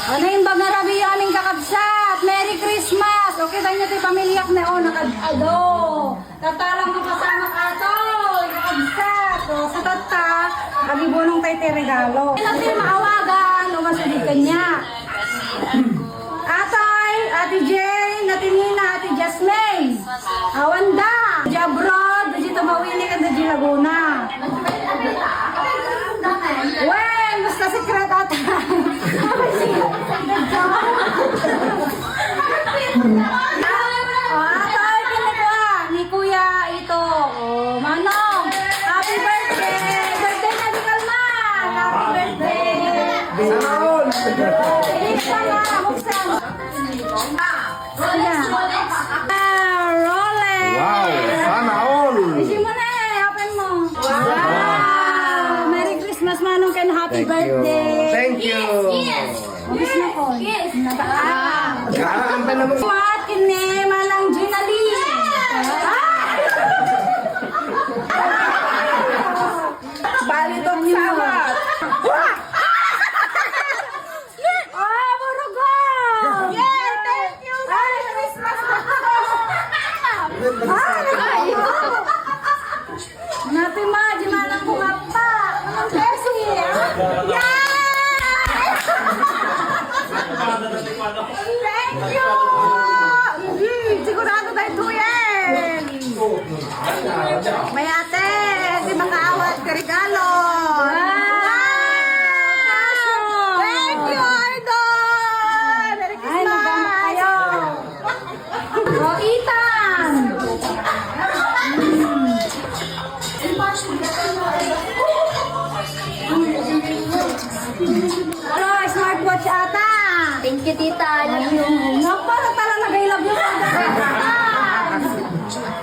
Ano yung bagarabi yung aming kakabsat? Merry Christmas! Okay tayo nyo ito pamilyak na o nakadado. Tatalang mo kasama katoy, kakabsat. O sa tata, magibunong tayo tayo regalo. Natin maawagan o masulikan niya. Atay, Ate Jane, Ate Nina, Ate Jasmine. Awanda, Jabrod, dito mawili ka na Laguna. Wen, basta secret ata. Atay, pinagawa ni Kuya ito. Oh, Manong, happy birthday. Birthday na di Kalman. Happy birthday. Isa na, buksan. Rolex. Wow, sana all. Isi mo na eh, open mo. Wow. Merry Christmas, Manong Ken. Happy birthday. Thank you. Ubus na po. Yes. Ang panamang. Mat, kini, Manang Ginali. Bali tong sawat. Oh, burugo! Yay! Thank you! Merry Christmas! Napi ma, di manang bungapa. Anong pesi? Yay! Thank you! Sigurado tayo tuyen! May ate, di makaawat ka regalo. Thank you, Idol! Merry Christmas! Oh, Ethan! Hello, smartwatch ata! Thank you, tita. I love you. Napala talaga nag-I love you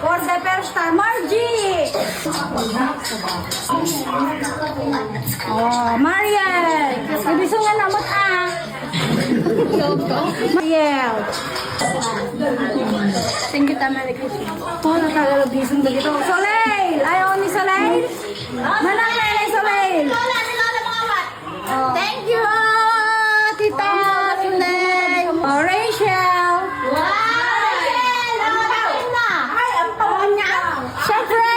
for the first time. Margie! Oh, Mariel! Ibiso nga namot ah! Mariel! Thank you, tama. Merry Christmas. Oh, nakagalabisong na dito. Soleil! Ayaw ni Soleil? Manang Nenay Soleil! Oh. Thank you, tita. Soleil. Oh, Rachel! Ay, ang pangan niya. Siyempre!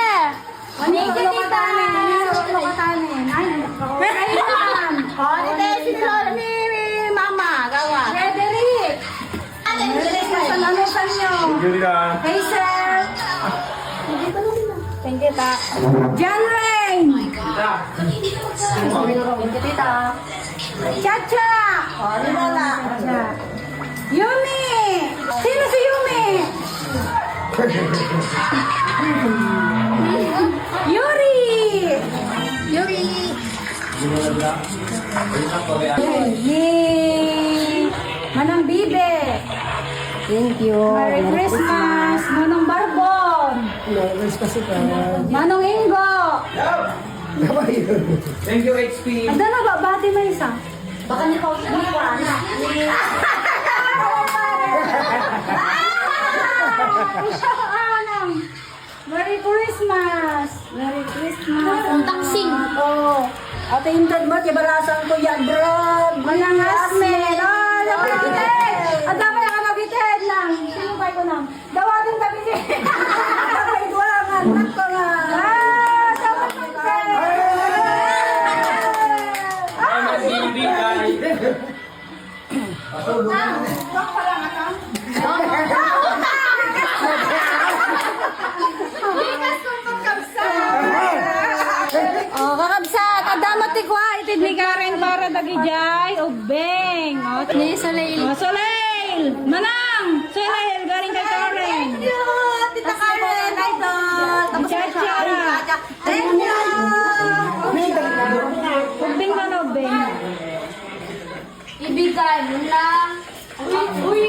Thank you, tita. Lokatanin. Ay, Rayman! Oh, tita, si Lola ni Mama. Gawa. Frederick! Nasanusan nyo. Hazel! Thank you, tita. John Rain! Thank you, tita. Chacha! Oh, ni Lola. Chacha. Yumi! Sino si Yumi? Yuri! Yuri. Ni Manang Bibe! Thank you. Merry Christmas! Manong Barbon! Manong Ingo! Thank you, HP. Ada na ba? Bati may isa? Baka ni Paul na. Merry Christmas! Merry Christmas! Ang taksing. Oo. Ate Indad mo, kibalasan ko yan, bro. Manang Asmin. Oh, napagitin. At dapat ka nabitin lang. Sinubay ko lang. Dawatin tabitin. Dapat ko lang. Anak ko nga. Ah, dapat ko Oh, kakabsat, adamat tikwa, itid ni Karen para dagijay, ubeng. O, Ni Soleil. oh, Soleil! Manang! Soleil, galing kay Karen. Thank you, tita Karen. Idol. Tapos Chacha. Thank you. Ubeng na na, ubeng. Ibigay mo lang. Uy, uy.